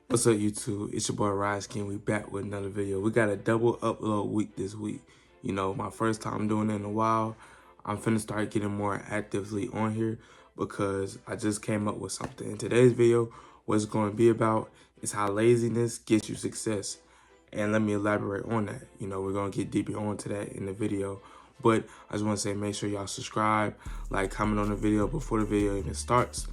What's up, YouTube? It's your boy RODSKII. We back with another video. We got a double upload week this week. You know, my first time doing it in a while. I'm finna start getting more actively on here because I just came up with something. In today's video, what it's going to be about is how laziness gets you success. And let me elaborate on that. You know, we're going to get deeper onto that in the video. But I just want to say, make sure y'all subscribe, like, comment on the video before the video even starts.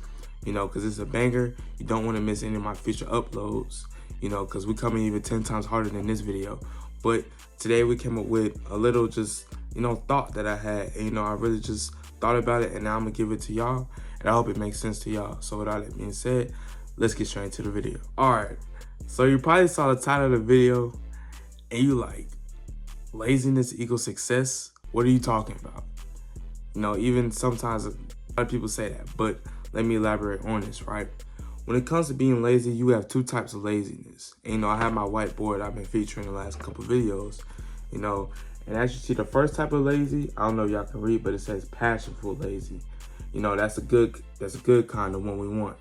You know, because it's a banger. You don't want to miss any of my future uploads, you know, because we're coming even 10 times harder than this video. But today we came up with a little just, you know, thought that I had. And, you know, I really just thought about it, and now I'm going to give it to y'all. And I hope it makes sense to y'all. So with all that being said, let's get straight into the video. All right. So you probably saw the title of the video, and you like, laziness equals success? What are you talking about? You know, even sometimes a lot of people say that, but let me elaborate on this, right? When it comes to being lazy, you have two types of laziness. And, you know, I have my whiteboard I've been featuring the last couple videos, you know, and as you see, the first type of lazy, I don't know if y'all can read, but it says passionful lazy. You know, that's a good kind of one we want.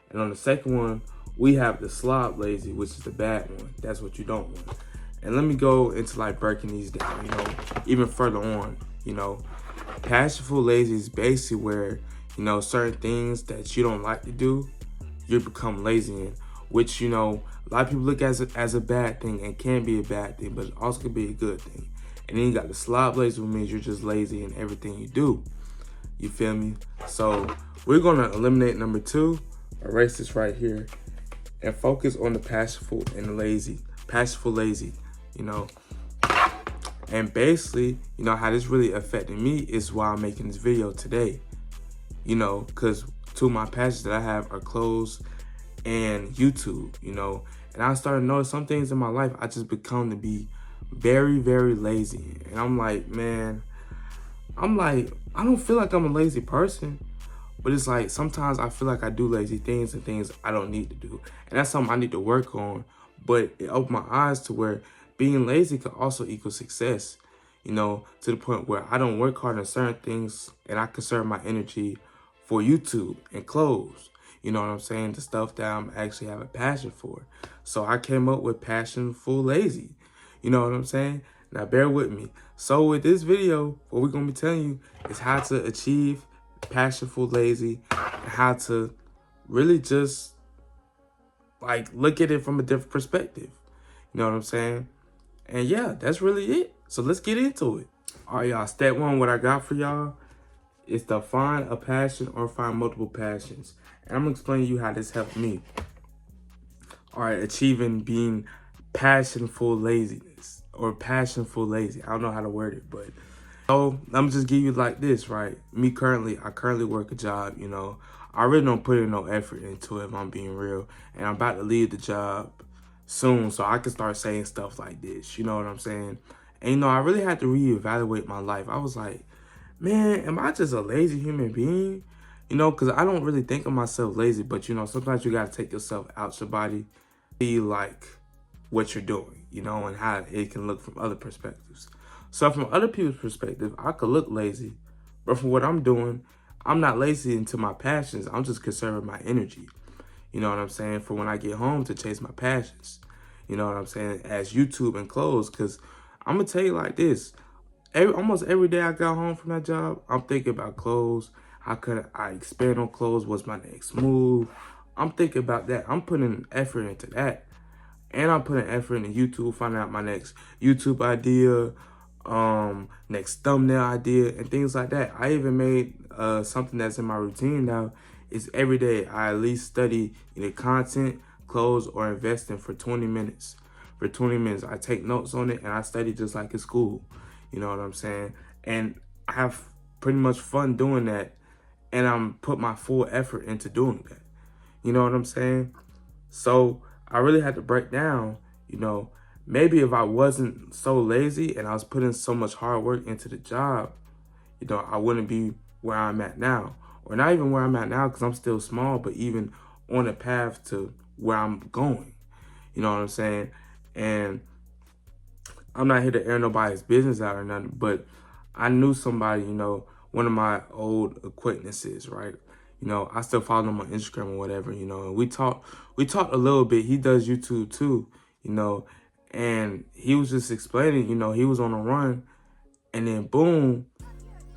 And on the second one, we have the slob lazy, which is the bad one. That's what you don't want. And let me go into like breaking these down, you know, even further on, you know. Passionful lazy is basically where, you know, certain things that you don't like to do, you become lazy in, which, you know, a lot of people look as a bad thing, and can be a bad thing, but it also could be a good thing. And then you got the slob lazy, which means you're just lazy in everything you do. You feel me? So we're gonna eliminate number two, erase this right here, and focus on the passionful and the lazy. Passionful lazy, you know. And basically, you know, how this really affected me is why I'm making this video today. You know, because two of my passions that I have are clothes and YouTube, you know. And I started to notice some things in my life I just become to be very, very lazy. And I'm like, man, I don't feel like I'm a lazy person. But it's like, sometimes I feel like I do lazy things and things I don't need to do. And that's something I need to work on. But it opened my eyes to where being lazy could also equal success. You know, to the point where I don't work hard on certain things and I conserve my energy for YouTube and clothes. You know what I'm saying? The stuff that I'm actually have a passion for. So I came up with passionful lazy. You know what I'm saying? Now bear with me. So with this video, what we're gonna be telling you is how to achieve passionful lazy, and how to really just like look at it from a different perspective. You know what I'm saying? And yeah, that's really it. So let's get into it. All right, y'all. Step one, what I got for y'all is to find a passion or find multiple passions. And I'm gonna explain to you how this helped me. All right, achieving being passionful laziness or passionful lazy. I don't know how to word it, but so I'm just give you like this, right? I currently work a job, you know. I really don't put in no effort into it if I'm being real. And I'm about to leave the job soon, so I can start saying stuff like this, you know what I'm saying? And you know, I really had to reevaluate my life. I was like, man, am I just a lazy human being? You know, because I don't really think of myself lazy, but, you know, sometimes you got to take yourself out your body, see, like, what you're doing, you know, and how it can look from other perspectives. So from other people's perspective, I could look lazy, but from what I'm doing, I'm not lazy into my passions. I'm just conserving my energy. You know what I'm saying? For when I get home to chase my passions. You know what I'm saying? As YouTube and clothes, because I'm going to tell you like this. Almost every day I got home from that job, I'm thinking about clothes. How could I expand on clothes? What's my next move? I'm thinking about that. I'm putting effort into that. And I'm putting effort into YouTube, finding out my next YouTube idea, next thumbnail idea, and things like that. I even made something that's in my routine now. Is every day I at least study either content, clothes, or investing for 20 minutes. For 20 minutes, I take notes on it and I study just like in school. You know what I'm saying? And I have pretty much fun doing that, and I'm put my full effort into doing that. You know what I'm saying? So I really had to break down, you know, maybe if I wasn't so lazy and I was putting so much hard work into the job, you know, I wouldn't be where I'm at now. Or not even where I'm at now because I'm still small, but even on the path to where I'm going. You know what I'm saying? And I'm not here to air nobody's business out or nothing, but I knew somebody, you know, one of my old acquaintances, right? You know, I still follow him on Instagram or whatever, you know, and we talked a little bit. He does YouTube too, you know, and he was just explaining, you know, he was on a run, and then boom,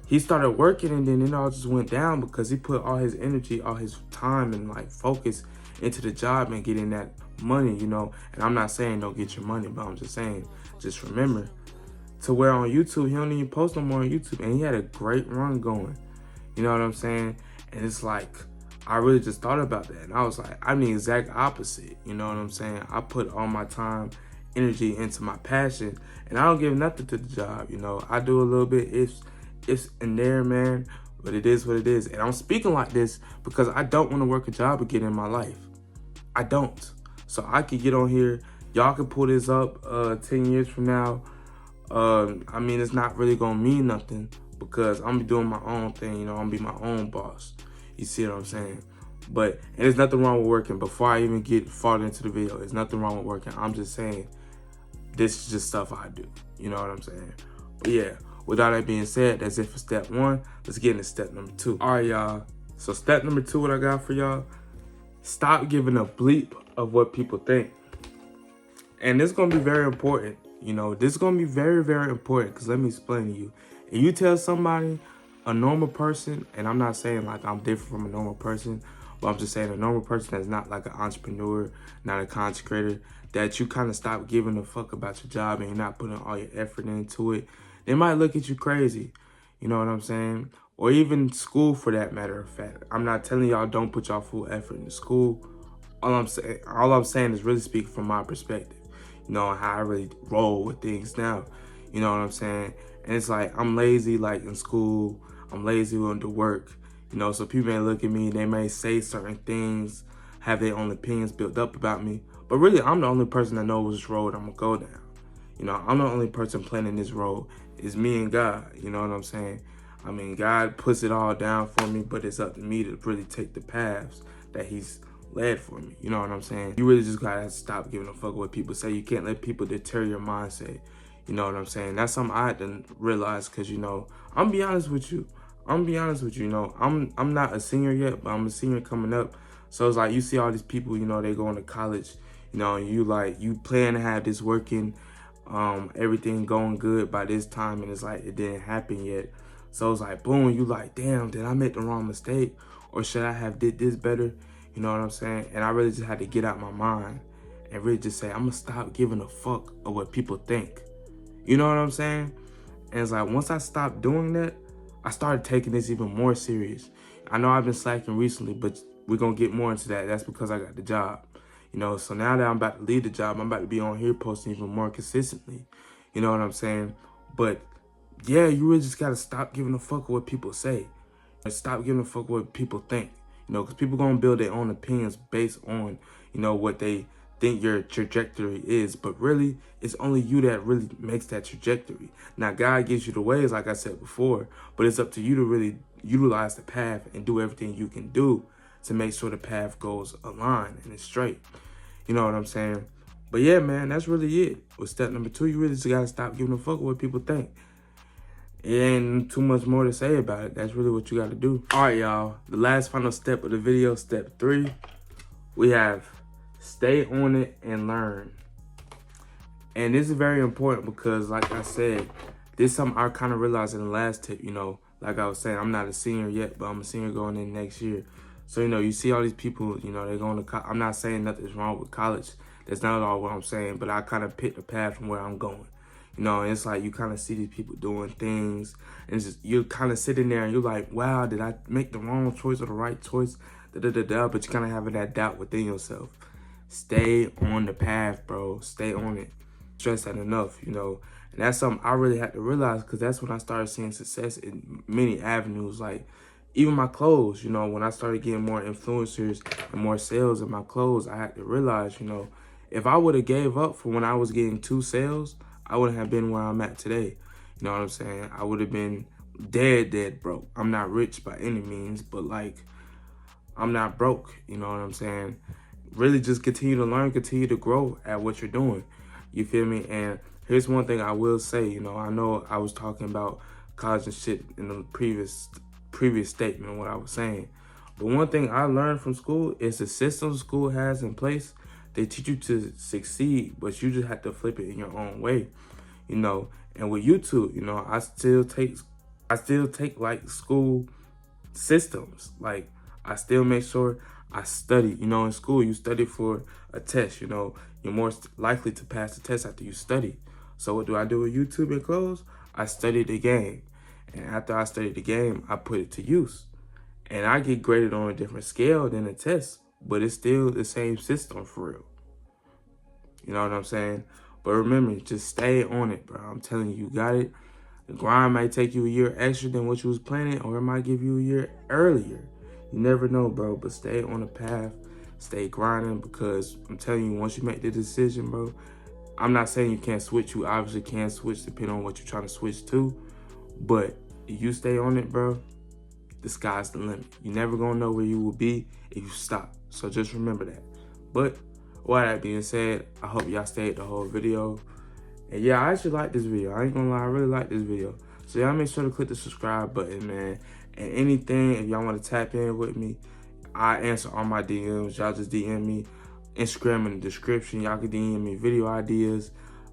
he started working, and then it all just went down because he put all his energy, all his time and like focus into the job and getting that money, you know. And I'm not saying don't get your money, but I'm just saying, just remember to where on YouTube, he don't even post no more on YouTube, and he had a great run going. You know what I'm saying? And it's like, I really just thought about that, and I was like, I'm the exact opposite. You know what I'm saying? I put all my time, energy into my passion, and I don't give nothing to the job. You know, I do a little bit. It's in there, man, but it is what it is. And I'm speaking like this because I don't want to work a job again in my life. I don't. So I could get on here. Y'all can pull this up 10 years from now. I mean, it's not really gonna mean nothing because I'm doing my own thing, you know, I'm gonna be my own boss. You see what I'm saying? But, and there's nothing wrong with working. Before I even get farther into the video, there's nothing wrong with working. I'm just saying, this is just stuff I do. You know what I'm saying? But yeah, with all that being said, that's it for step 1. Let's get into step number 2. All right, y'all. So step number 2, what I got for y'all, stop giving a bleep of what people think. And this is gonna be very important. You know, this is gonna be very, very important because let me explain to you. If you tell somebody, a normal person, and I'm not saying like I'm different from a normal person, but I'm just saying a normal person that's not like an entrepreneur, not a content creator, that you kind of stop giving a fuck about your job and you're not putting all your effort into it, they might look at you crazy. You know what I'm saying? Or even school, for that matter of fact. I'm not telling y'all don't put y'all full effort into school. All I'm saying is really speaking from my perspective. You know, how I really roll with things now. You know what I'm saying? And it's like, I'm lazy, like in school. I'm lazy willing to work. You know, so people may look at me, they may say certain things, have their own opinions built up about me. But really, I'm the only person that knows which road I'm gonna go down. You know, I'm the only person planning this road. It's me and God, you know what I'm saying? I mean, God puts it all down for me, but it's up to me to really take the paths that he's led for me. You know what I'm saying? You really just gotta stop giving a fuck what people say. You can't let people deter your mindset. You know what I'm saying? That's something I had to realize because, you know, I'm gonna be honest with you. You know, I'm not a senior yet, but I'm a senior coming up. So it's like, you see all these people, you know, they going to college, you know, and you plan to have this working, everything going good by this time, and it's like, it didn't happen yet. So it's like, boom, you like, damn, did I make the wrong mistake? Or should I have did this better? You know what I'm saying? And I really just had to get out my mind and really just say, I'm gonna stop giving a fuck of what people think. You know what I'm saying? And it's like, once I stopped doing that, I started taking this even more serious. I know I've been slacking recently, but we're gonna get more into that. That's because I got the job. You know, so now that I'm about to leave the job, I'm about to be on here posting even more consistently. You know what I'm saying? But yeah, you really just gotta stop giving a fuck of what people say. And stop giving a fuck of what people think. You know, because people gonna build their own opinions based on, you know, what they think your trajectory is. But really, it's only you that really makes that trajectory. Now, God gives you the ways, like I said before, but it's up to you to really utilize the path and do everything you can do to make sure the path goes aligned and it's straight. You know what I'm saying? But yeah, man, that's really it. With step number 2, you really just gotta stop giving a fuck what people think. It ain't too much more to say about it. That's really what you gotta do. All right, y'all. The last final step of the video, step 3, we have stay on it and learn. And this is very important because, like I said, this is something I kind of realized in the last tip. You know, like I was saying, I'm not a senior yet, but I'm a senior going in next year. So, you know, you see all these people, you know, they're going to college. I'm not saying nothing's wrong with college. That's not at all what I'm saying, but I kind of picked the path from where I'm going. You know, and it's like you kind of see these people doing things, and it's just, you're kind of sitting there and you're like, wow, did I make the wrong choice or the right choice? But you kind of having that doubt within yourself. Stay on the path, bro. Stay on it. Stress that enough, you know. And that's something I really had to realize because that's when I started seeing success in many avenues. Like, even my clothes, you know, when I started getting more influencers and more sales in my clothes, I had to realize, you know, if I would have gave up for when I was getting 2 sales, I wouldn't have been where I'm at today. You know what I'm saying? I would have been dead broke. I'm not rich by any means, but like, I'm not broke. You know what I'm saying? Really just continue to learn, continue to grow at what you're doing. You feel me? And here's one thing I will say, you know I was talking about college and shit in the previous statement, what I was saying. The one thing I learned from school is the system school has in place. They teach you to succeed, but you just have to flip it in your own way, you know. And with YouTube, you know, I still take like school systems. Like, I still make sure I study. You know, in school, you study for a test. You know, you're more likely to pass the test after you study. So what do I do with YouTube and clothes? I study the game. And after I study the game, I put it to use. And I get graded on a different scale than a test, but it's still the same system for real. You know what I'm saying? But remember, just stay on it, bro. I'm telling you, you got it. The grind might take you a year extra than what you was planning, or it might give you a year earlier. You never know, bro, but stay on the path. Stay grinding, because I'm telling you, once you make the decision, bro, I'm not saying you can't switch. You obviously can switch depending on what you're trying to switch to. But if you stay on it, bro, the sky's the limit. You never gonna know where you will be if you stop. So just remember that. But with that being said, I hope y'all stayed the whole video. And yeah, I actually like this video. I ain't gonna lie, I really like this video. So y'all make sure to click the subscribe button, man. And anything, if y'all want to tap in with me, I answer all my DMs. Y'all just DM me. Instagram in the description. Y'all can DM me video ideas,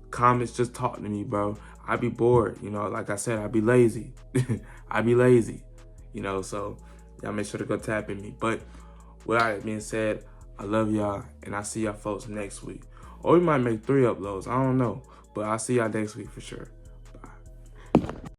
comments. Just talk to me, bro. I be bored, you know. Like I said, I be lazy. I be lazy, you know. So y'all make sure to go tap in me. But with that being said, I love y'all, and I see y'all folks next week. Or we might make 3 uploads. I don't know. But I'll see y'all next week for sure.